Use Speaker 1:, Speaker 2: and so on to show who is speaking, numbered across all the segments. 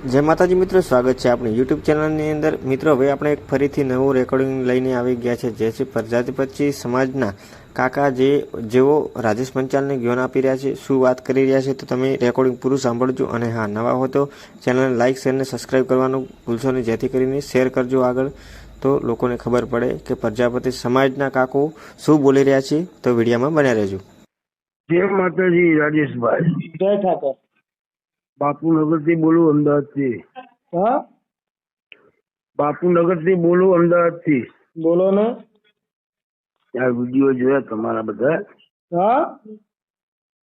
Speaker 1: જય માતાજી મિત્રો, સ્વાગત છે આપણી યુટ્યુબ ચેનલની અંદર. મિત્રો, હવે આપણે એક ફરીથી નવું રેકોર્ડિંગ લઈને આવી ગયા છે, જે છે પ્રજાપતિ સમાજના કાકા જેઓ રાજેશ પંચાલને જ્ઞાન આપી રહ્યા છે, શું વાત કરી રહ્યા છે, તો તમે રેકોર્ડિંગ પૂરું સાંભળજો. અને હા, નવા હો તો ચેનલને લાઇક શેર અને સબસ્ક્રાઈબ કરવાનું ભૂલશો નહીં, જેથી કરીને શેર કરજો આગળ, તો લોકોને ખબર પડે કે પ્રજાપતિ સમાજના કાકો શું બોલી રહ્યા છે. તો વિડીયોમાં બન્યા રહેજો.
Speaker 2: જય માતાજી. રાજેશભાઈ
Speaker 3: જય ઠાકર.
Speaker 2: બાપુનગર થી બોલું, અમદાવાદ થી.
Speaker 3: હા,
Speaker 2: બાપુનગર થી બોલું, અમદાવાદ થી.
Speaker 3: બોલો ને.
Speaker 2: આ વિડીયો જોયા તમારા બધા?
Speaker 3: હા,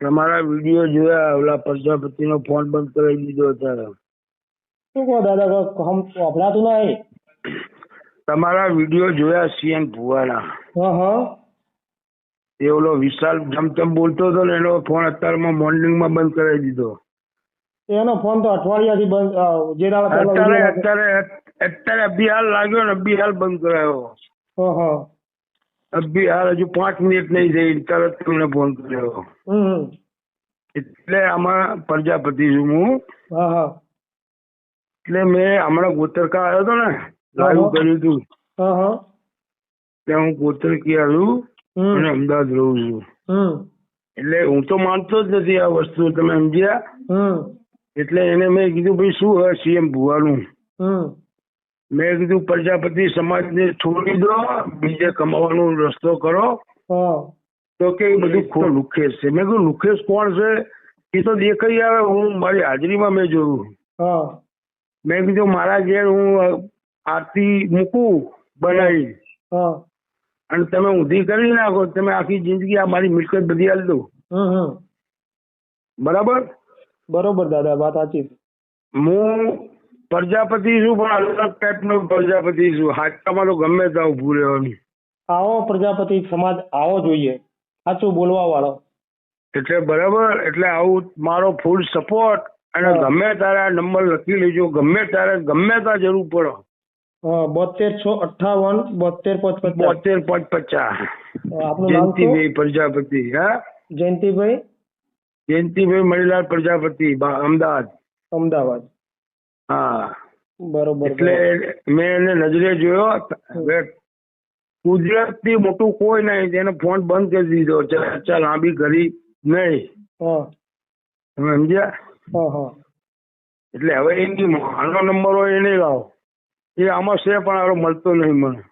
Speaker 2: તમારા વિડીયો જોયા. ઓલા પ્રજાપતિ નો ફોન બંધ કરાવી દીધો અત્યારે.
Speaker 3: શું કહો દાદા, અભડાતું નહીં.
Speaker 2: તમારા વિડીયો જોયા સીએન ભુવાના.
Speaker 3: હા હા,
Speaker 2: એ ઓલો વિશાલ જમતમ બોલતો હતો ને, એનો ફોન અત્યારમાં મોર્નિંગમાં બંધ કરાવી દીધો.
Speaker 3: એનો ફોન તો અઠવાડિયાથી બંધ, જે દાડા પહેલા
Speaker 2: અત્યારે
Speaker 3: video
Speaker 2: અત્યારે અત્યારે અભી હાલ લાગ્યો ને, અભી હાલ બંધ કરાયો.
Speaker 3: હા હા,
Speaker 2: અભી હાલ હજુ 5 મિનિટ નહીં થઈ, તરત તમને ફોન કર્યો. એટલે આમાં પ્રજાપતિ છું હું.
Speaker 3: હા હા,
Speaker 2: એટલે મેં હમણાં ગોતરકા આવ્યો હતો ને, લાઈવ કર્યું હતું.
Speaker 3: હા હા,
Speaker 2: ત્યાં હું ગોતરકી આવ્યું અને અમદાવાદ રહું છું. એટલે હું તો માનતો જ નથી આ વસ્તુ, તમે સમજ્યા? એટલે એને મેં કીધું, ભાઈ શું હોય સીએમ ભુવાનું? મેં કીધું પ્રજાપતિ સમાજને છોડી દો, બીજે કમાવાનો રસ્તો કરો. તો કે બધું ખોટું લુખેશ છે. મેં કીધું લુખેશ કોણ છે? એ તો દેખાઈ આવે, હું મારી હાજરીમાં મેં જોયું. મેં કીધું મારા ઘેર હું આરતી મૂકું બનાવી, અને તમે ઊંધી કરી નાખો, તમે આખી જિંદગી આ મારી મિલકત બધી હાલ દો. બરાબર
Speaker 3: બરોબર દાદા, વાત સાચી.
Speaker 2: હું પ્રજાપતિ છું, પણ અલગ ટાઈપનો પ્રજાપતિ છું. હાથમાં તો ગમે ત્યાં ઉભું રહેવાનું.
Speaker 3: આવો પ્રજાપતિ સમાજ આવો જોઈએ, સાચું બોલવા વાળો.
Speaker 2: એટલે બરાબર, એટલે આવું મારો ફૂલ સપોર્ટ. અને ગમે તારે આ નંબર લખી લેજો, ગમે તારે ગમે ત્યાં જરૂર પડો.
Speaker 3: 72 658 72 550.
Speaker 2: 72 550.
Speaker 3: આપનું નામ શું?
Speaker 2: જયંતિભાઈ પ્રજાપતિ. હા,
Speaker 3: જયંતિભાઈ.
Speaker 2: જયંતિભાઈ મણીલાલ પ્રજાપતિ, અમદાવાદ.
Speaker 3: અમદાવાદ.
Speaker 2: હા,
Speaker 3: બરોબર.
Speaker 2: એટલે મેં એને નજરે જોયો. હવે કુદરત થી મોટું કોઈ નહીં, તેને ફોન બંધ કરી દીધો. ચાલ લાંબી કરી નહીં. તમે સમજ્યા? એટલે હવે એની આનો નંબર હોય એ નહીં લાવો. એ આમાં છે, પણ આનો મળતો નહીં મને.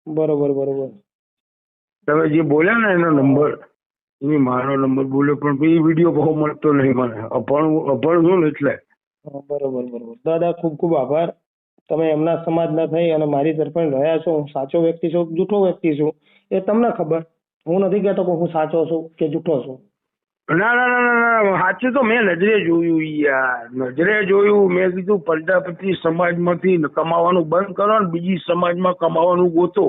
Speaker 3: બરોબર બરોબર.
Speaker 2: તમે જે બોલ્યા ને એનો નંબર, એ મારો નંબર બોલ્યો, પણ એ વિડીયો બહુ મળતો નહીં મને. અભણ છું ને એટલે.
Speaker 3: બરોબર બરોબર દાદા, ખૂબ ખૂબ આભાર. તમે એમના સમાજના થઈ અને મારી તરફે રહ્યા છો. હું સાચો વ્યક્તિ છું, જૂઠો વ્યક્તિ છું, એ તમને ખબર. હું નથી કહેતો કે હું સાચો છું કે જૂઠો છું.
Speaker 2: ના ના ના ના, સાચું તો મેં નજરે જોયું યાર, નજરે જોયું. મેં કીધું પ્રજાપતિ સમાજમાંથી કમાવાનું બંધ કરો ને બીજી સમાજમાં કમાવાનું ગોતો.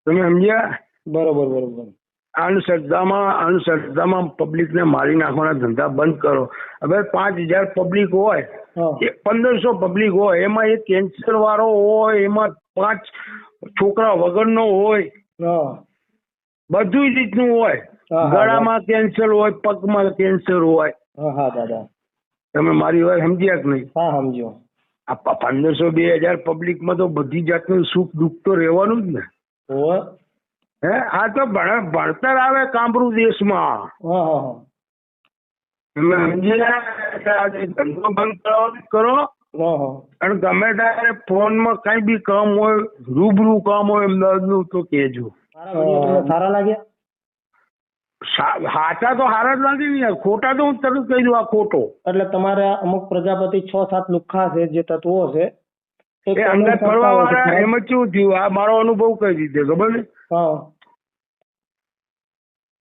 Speaker 2: તમે સમજ્યા?
Speaker 3: બરોબર બરોબર.
Speaker 2: અંધશ્રદ્ધામાં પબ્લિકને મારી નાખવાના ધંધા બંધ કરો. હવે 5000 પબ્લિક હોય, 1500 પબ્લિક હોય, એમાં એક કેન્સર વાળો હોય, એમાં 5 છોકરા વગરનો હોય, બધું જ રીતનું હોય. ગળામાં કેન્સર હોય, પગમાં કેન્સર હોય.
Speaker 3: હા દાદા,
Speaker 2: તમે મારી વાત સમજ્યા કે નહીં?
Speaker 3: હા સમજો.
Speaker 2: આ 1500 2000 પબ્લિકમાં તો બધી જાતનું સુખ દુઃખ તો રહેવાનું જ ને. હે, આ તો ભણતર આવે કામરૂ દેશમાં. તમે સમજ્યા? ધંધો બંધ કરો. અને ગમે ત્યારે ફોનમાં કઈ બી કામ હોય, રૂબરૂ કામ હોય અમદાવાદનું, તો કહેજો.
Speaker 3: સારા લાગ્યા?
Speaker 2: સાચા તો હારા જ લાગે ને યાર, ખોટા તો હું તરત કહી દઉં આ ખોટો.
Speaker 3: એટલે તમારે અમુક પ્રજાપતિ 6-7 લુખ્ખા છે, જે તત્વો છે,
Speaker 2: એ અંદર કરવા વાળા. એમાં કેવું થયું, આ મારો અનુભવ કહી દીધો, ખબર ને?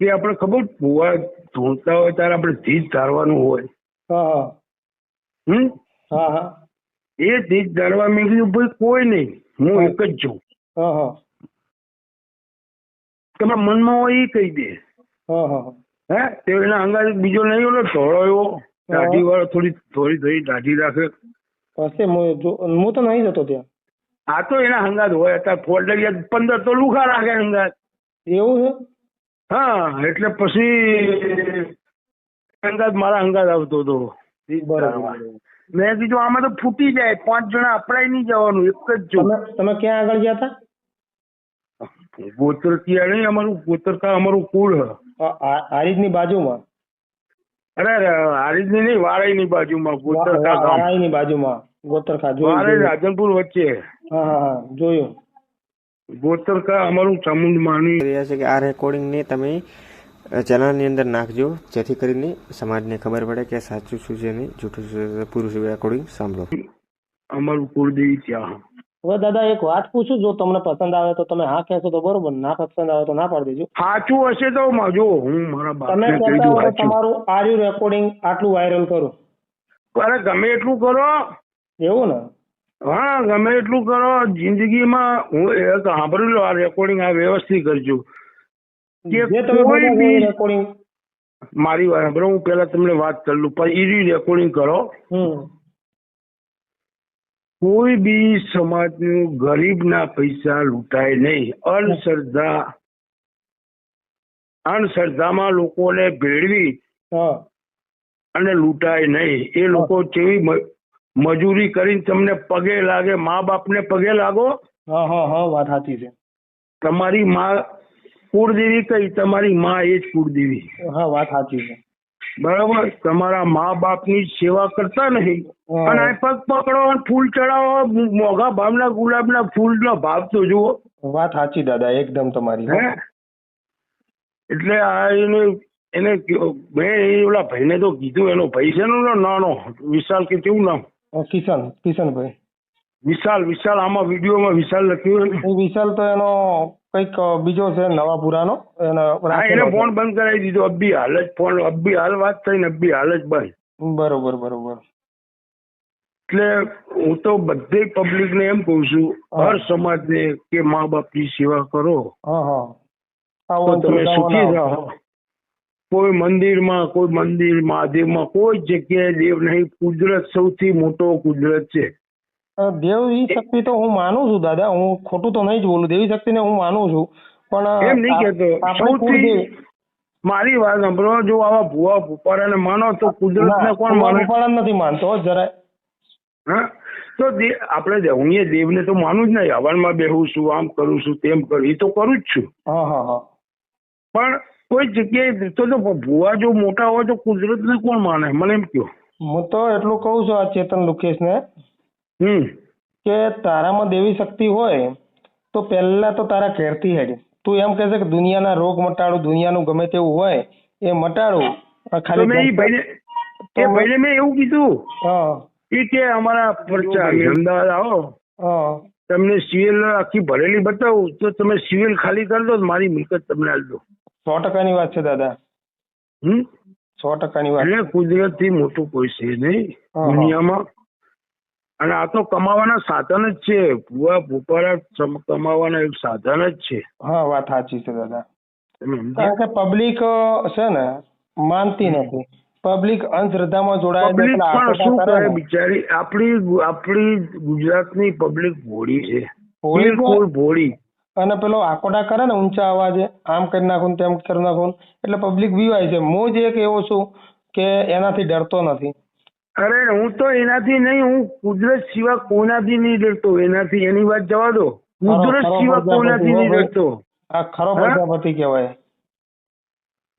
Speaker 2: કે આપણે ખબર ભૂવા ધૂણતા હોય ત્યારે આપણે ધીજ ધારવાનું હોય. એ ધીજ ધારવા મેં કીધું ભાઈ કોઈ નહીં, હું એક જ છું. તમે મનમાં હોય એ કહી દે. હે, તે એના અંગાજ બીજો નહીં ઓલો ધોળો એવો દાઢી વાળો, થોડી દાઢી રાખે.
Speaker 3: હું તો નહીં જતો ત્યાં.
Speaker 2: આ તો એના હંગાત હોય. અત્યારે ફોલ્ડરિયા 15 તો લુખા રાખે હંગાત.
Speaker 3: એવું છે?
Speaker 2: હા, એટલે પછી અંગાત મારા અંગાત આવતો હતો. મેં કીધું આમાં તો ફૂટી જાય, 5 જણા અપડાઈ નહીં જવાનું, એક જ જો.
Speaker 3: તમે ક્યાં આગળ ગયા હતા?
Speaker 2: ગોતરકિયા નહીં, અમારું ગોતરકા અમારું કુળ હ.
Speaker 3: હારીજની બાજુમાં?
Speaker 2: અરે હારીજની નહીં, વાળાઈની બાજુમાં ગોતરકા ગામ.
Speaker 3: વાળાઈની બાજુમાં ગોતરકા
Speaker 2: વાળાઈ રાધનપુર વચ્ચે.
Speaker 3: હા જોયું.
Speaker 2: ગોતરકા અમારું ચામુંડમાની.
Speaker 1: રહ્યા છે કે આ રેકોર્ડિંગને તમે ચેનલની અંદર નાખજો, જેથી કરીને સમાજને ખબર પડે કે સાચું શું છે ને જૂઠું શું છે. પૂરું રેકોર્ડિંગ સાંભળો.
Speaker 2: અમારું કુળદેવી ત્યાં.
Speaker 3: હવે દાદા એક વાત પૂછું, જો તમને પસંદ આવે તો તમે હા કહેશો તો બરોબર, ના પસંદ આવે તો ના પાડી દેજો.
Speaker 2: સાચું હશે તો જો હું મારા
Speaker 3: તમે
Speaker 2: બાપને કહી
Speaker 3: કહેતા
Speaker 2: દઉં
Speaker 3: હોય તો
Speaker 2: સાચું.
Speaker 3: તમારું આર્યુ રેકોર્ડિંગ આટલું વાયરલ કરું.
Speaker 2: અરે ગમે એટલું કરો.
Speaker 3: એવું ને?
Speaker 2: હા ગમે એટલું કરો. જિંદગીમાં હું એક સાંભળી લો, આ રેકોર્ડિંગ આ વ્યવસ્થિત કરજો કે
Speaker 3: જે તમે
Speaker 2: કોઈ
Speaker 3: બોલ્યા
Speaker 2: બી
Speaker 3: એ રેકોર્ડિંગ.
Speaker 2: મારી વાત સાંભળો, હું પેલા તમને વાત કરી લઉં પછી રેકોર્ડિંગ કરો. કોઈ બી સમાજનું ગરીબના પૈસા લૂંટાય નહીં. અંધશ્રદ્ધામાં લોકોને ભેળવી અને લૂંટાય નહીં. એ લોકો કેવી મજૂરી કરીને તમને પગે લાગે, મા બાપને પગે લાગો.
Speaker 3: વાત સાચી છે.
Speaker 2: તમારી માં કુળદેવી કઈ? તમારી માં એ જ કુળદેવી.
Speaker 3: હા વાત સાચી છે.
Speaker 2: બરાબર. તમારા મા બાપની સેવા કરતા નહીં અને આ પગ પકડો અને ફૂલ ચડાવો. મોંઘા ભાવના ગુલાબના ફૂલનો ભાવ તો જુઓ.
Speaker 3: વાત સાચી દાદા, એકદમ તમારી.
Speaker 2: હે એટલે આ એને મેં ઓલા ભાઈને તો કીધું, એનો ભાઈ છે ને નાનો વિશાલ કે કેવું નામ?
Speaker 3: કિશનભાઈ.
Speaker 2: વિશાલ આમાં વિડીયોમાં વિશાલ લખ્યું.
Speaker 3: વિશાલ તો એનો કઈક બીજો છે નવાપુરાનો.
Speaker 2: એને ફોન બંધ કરાવી દીધો. અબ્બી હાલ જ ફોન, અબ્બી હાલ વાત થઈ ને અબ્બી હાલ જ બંધ.
Speaker 3: બરોબર.
Speaker 2: એટલે હું તો બધી પબ્લિક ને એમ કઉ છું, હર સમાજ ને કે મા બાપ ની સેવા કરો તો તમે સુખી રહો. કોઈ મંદિરમાં મહાદેવમાં કોઈ જગ્યાએ દેવ નહીં. કુદરત સૌથી મોટો કુદરત છે.
Speaker 3: દેવી શક્તિ તો હું માનું છું દાદા, હું ખોટું તો નહીં જ બોલું. દેવી શક્તિ ને હું માનું છું, પણ
Speaker 2: એમ નહીં કેતો. સૌથી મારી વાત સાંભળો, જો આવા ભુવા ભૂપારાને માનો તો કુદરત ને કોણ માને?
Speaker 3: નથી માનતો જરાય.
Speaker 2: હા તો આપણે હું એ દેવને તો માનું જ નહીં. હવનમાં બેહું છું, આમ કરું છું, તેમ કરું, એ તો કરું જ છું. પણ કોઈ જગ્યાએ તો ભુવા જો મોટા હોય તો કુદરત ને કોણ માને? મને એમ કહો.
Speaker 3: હું તો એટલું કહું છું આ ચેતન લુકેશ ને કે તારામાં દેવી શક્તિ હોય તો પહેલા તો તારા ઘેરથી હેડ. તું એમ કહે છે કે દુનિયાના રોગ મટાડું, દુનિયાનું ગમે તેવું હોય એ મટાડું. ખાલી
Speaker 2: ભાઈને મેં એવું કીધું એ કે અમારા પરચા અમદાવાદ આવો, તમને સિવિલ આખી ભરેલી બતાવું તો તમે સિવિલ ખાલી કરી દો, મારી મિલકત તમને આપી દો.
Speaker 3: 100% વાત છે દાદા. 100% વાત.
Speaker 2: એટલે કુદરત થી મોટું કોઈ છે નહીં દુનિયામાં. અને આ તો કમાવાના સાધન જ છે. ભૂવા ભૂપારા કમાવાના એક સાધન જ છે.
Speaker 3: હા વાત સાચી છે દાદા. કારણ કે પબ્લિક છે ને માનતી નથી. પબ્લિક અંધશ્રદ્ધામાં જોડાય.
Speaker 2: પબ્લિક પણ શું કરે બિચારી? આપણી ગુજરાતની પબ્લિક ભોળી છે, બિલકુલ ભોળી.
Speaker 3: અને પેલો આકોટા કરે ને ઊંચા અવાજે, આમ કરી નાખું તેમ કરી નાખું, એટલે પબ્લિક બીવાય છે. હું જ એક એવો છું કે એનાથી ડરતો નથી.
Speaker 2: અરે હું તો એનાથી નહીં, હું કુદરત સિવાય કોઈનાથી નહીં ડરતો. એનાથી એની વાત જવા દો. કુદરત સિવાય કોઈનાથી નહીં ડરતો.
Speaker 3: આ ખરો પ્રજાપતિ કહેવાય.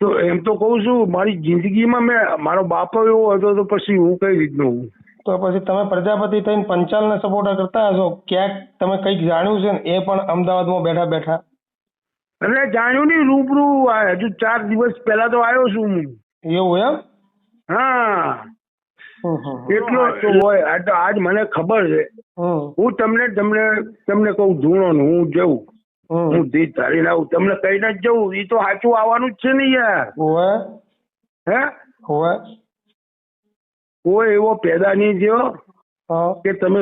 Speaker 2: તો એમ તો કઉ છું, મારી જિંદગીમાં મારો બાપ એવો હતો તો પછી હું કઈ રીતનો હું?
Speaker 3: તો પછી તમે પ્રજાપતિ થઈને પંચાલને સપોર્ટ કરતા હશો. ક્યાંક તમે કંઈક જાણ્યું છે ને, એ પણ અમદાવાદમાં બેઠા બેઠા?
Speaker 2: એટલે જાણ્યું નહીં, રૂબરૂ હજુ 4 દિવસ પહેલા તો આવ્યો છું હું.
Speaker 3: એવું એમ?
Speaker 2: હા એટલો હોય. આજ મને ખબર છે. હું તમને કઉ ધૂણો ને હું જઉં, હું ધીર ધારીને આવું, તમને કહીને જ જવું. એ તો સાચું આવવાનું જ છે ને યાર. હે કોઈ એવો પેદા નહીં થયો કે તમે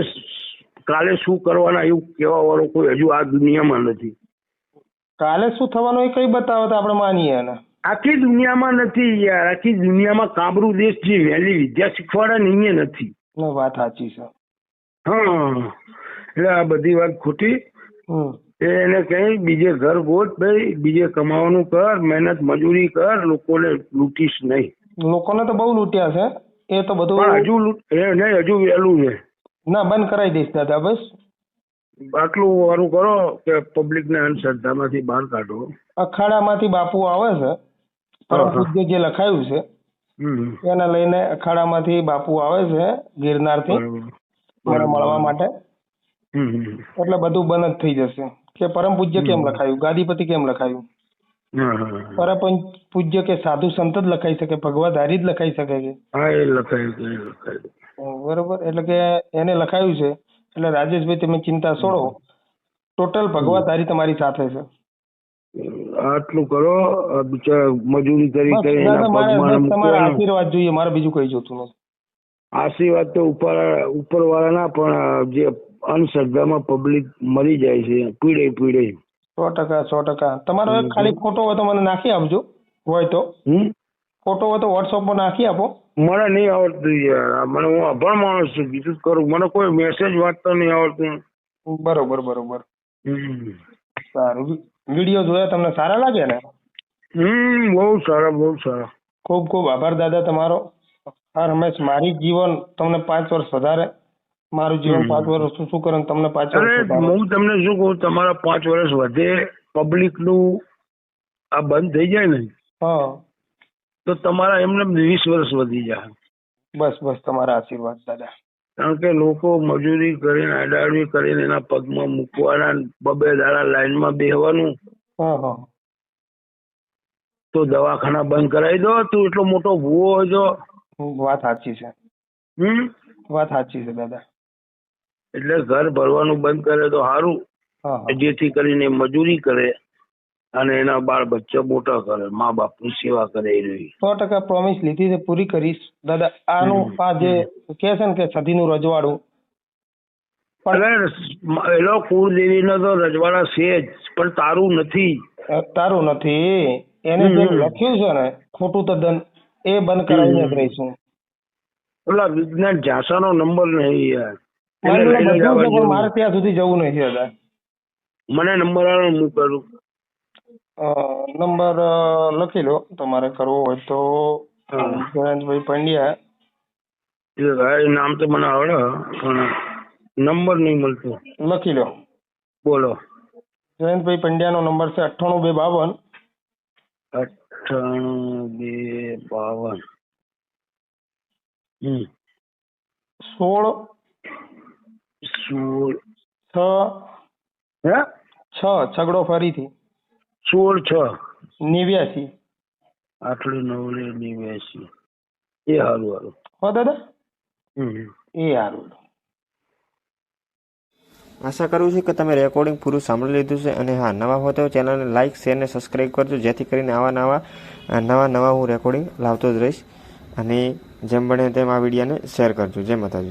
Speaker 2: કાલે શું કરવાના એવું કહેવા વાળો કોઈ હજુ આ દુનિયામાં નથી.
Speaker 3: કાલે શું થવાનું એ કઈ બતાવો તો આપણે માનીએ ને.
Speaker 2: આખી દુનિયામાં નથી યાર. આખી દુનિયામાં કાબરું દેશ જે વહેલી વિદ્યા શીખવાડે ને એ નથી.
Speaker 3: વાત સાચી છે.
Speaker 2: હા એટલે આ બધી વાત ખોટી. એને કઈ બીજે ઘર ગોત ભાઈ, બીજે કમાવાનું કર, મહેનત મજૂરી કર, લોકોને લૂંટીશ નહીં.
Speaker 3: લોકોને તો બહુ લૂંટ્યા છે. એ તો બધું
Speaker 2: પણ હજુ નહીં, હજુ વહેલું છે.
Speaker 3: ના, બંધ કરાવી દઈશ દાદા. બસ
Speaker 2: આટલું વારું કરો કે પબ્લિક ને અંધશ્રદ્ધામાંથી બહાર કાઢો.
Speaker 3: અખાડામાંથી બાપુ આવે છે, પરમ પૂજ્ય જે લખાયું છે
Speaker 2: હમ.
Speaker 3: એને લઈને અખાડામાંથી બાપુ આવે છે ગિરનારથી મને મળવા માટે.
Speaker 2: હમ.
Speaker 3: એટલે બધું બંધ જ થઈ જશે. કે પરમ પૂજ્ય કેમ લખાયું, ગાદીપતિ કેમ લખાયું?
Speaker 2: હા.
Speaker 3: પરમ પૂજ્ય કે સાધુ સંત જ લખાઈ શકે, ભગવાધારી જ લખાઈ શકે છે.
Speaker 2: હા, એ લખાયું.
Speaker 3: બરોબર. એટલે કે એને લખાયું છે. એટલે રાજેશભાઈ તમે ચિંતા છોડો, ટોટલ ભગવાધારી તમારી સાથે છે.
Speaker 2: આટલું કરો. બિચારા મજૂરી કરી
Speaker 3: બસ
Speaker 2: કરી
Speaker 3: દાદા,
Speaker 2: એના
Speaker 3: મારે
Speaker 2: પગમાં
Speaker 3: બસ તમારા
Speaker 2: મૂકવાના.
Speaker 3: આશીર્વાદ જોઈએ, મારે બીજું કઈ જોતું નથી.
Speaker 2: આશીર્વાદ તો ઉપરવાળાના, પણ જે અંધશ્રદ્ધામાં પબ્લિક મરી જાય છે પીડે.
Speaker 3: 100%, 100%. તમારો એક ખાલી ફોટો હોય તો મને નાખી આપજો, હોય તો. ફોટો હોય તો વોટ્સઅપમાં નાખી આપો.
Speaker 2: મને નહીં આવડતું યાર, મને હું અભણ માણસ છું, બીજું જ કરું. મને કોઈ મેસેજ વાંચતા નહીં આવડતું.
Speaker 3: બરોબર. સારું. વિડીયો જોયા તમને સારા લાગ્યા ને?
Speaker 2: બહુ સારા.
Speaker 3: ખૂબ ખૂબ આભાર દાદા તમારો. હર હંમેશ મારી જીવન તમને 5 વર્ષ વધારે, મારું જીવન 5 વર્ષ શું કરે તમને 5 વર્ષ વધારે.
Speaker 2: હું તમને શું કહું, તમારા 5 વર્ષ વધે, પબ્લિક નું આ બંધ થઈ જાય ને તો તમારા એમને 20 વર્ષ વધી જાય.
Speaker 3: બસ તમારા આશીર્વાદ દાદા.
Speaker 2: કારણ કે લોકો મજૂરી કરીને અડાડવી કરીને એના પગમાં મૂકવાના, 2 દાડા લાઈનમાં બેહવાનું. તો દવાખાના બંધ કરાવી દો. તું એટલો મોટો ભૂવો હોય તો.
Speaker 3: વાત સાચી છે. વાત સાચી છે દાદા.
Speaker 2: એટલે ઘર ભરવાનું બંધ કરે તો સારું, જેથી કરીને મજૂરી કરે અને એના બાળ બચ્ચા મોટા કરે, મા બાપની સેવા કરે. એ રહી
Speaker 3: 100% પ્રોમિસ લીધી છે, પૂરી કરીશ દાદા. આનું આ જે કે છે ને કે સધીનું રજવાડું,
Speaker 2: એનો કુળદેવીનો તો રજવાડા છે જ, પણ તારું નથી.
Speaker 3: એને જે લખ્યું છે ને ખોટું તદ્દન, એ બંધ કરાવીને જ રહીશું.
Speaker 2: ઓલા વિજ્ઞાન ઝાંસાનો નંબર નહીં યાર.
Speaker 3: મારે ત્યાં સુધી જવું નથી દાદા.
Speaker 2: મને નંબર આલો, હું કરું.
Speaker 3: નંબર લખી લો તમારે કરવો હોય તો. જયંતભાઈ પંડ્યા.
Speaker 2: નામ તો મને આવડે પણ નંબર નહીં મળતો.
Speaker 3: લખી લો.
Speaker 2: બોલો.
Speaker 3: જયંતભાઈ પંડ્યાનો નંબર છે 98
Speaker 2: 252.
Speaker 3: 16
Speaker 2: 16
Speaker 3: 6 છગડો ફરીથી
Speaker 2: 16
Speaker 3: 89.
Speaker 2: 8 9 89. એ હારું.
Speaker 3: હો દાદા. એ હારું.
Speaker 1: આશા કરું છું કે તમે રેકોર્ડિંગ પૂરું સાંભળી લીધું છે. અને હા, નવા હો તો ચેનલને લાઇક, શેર અને સબસ્ક્રાઈબ કરજો, જેથી કરીને નવા હું રેકોર્ડિંગ લાવતો જ રહીશ. અને જેમ બને તેમ આ વિડીયોને શેર કરજો. જય માતાજી.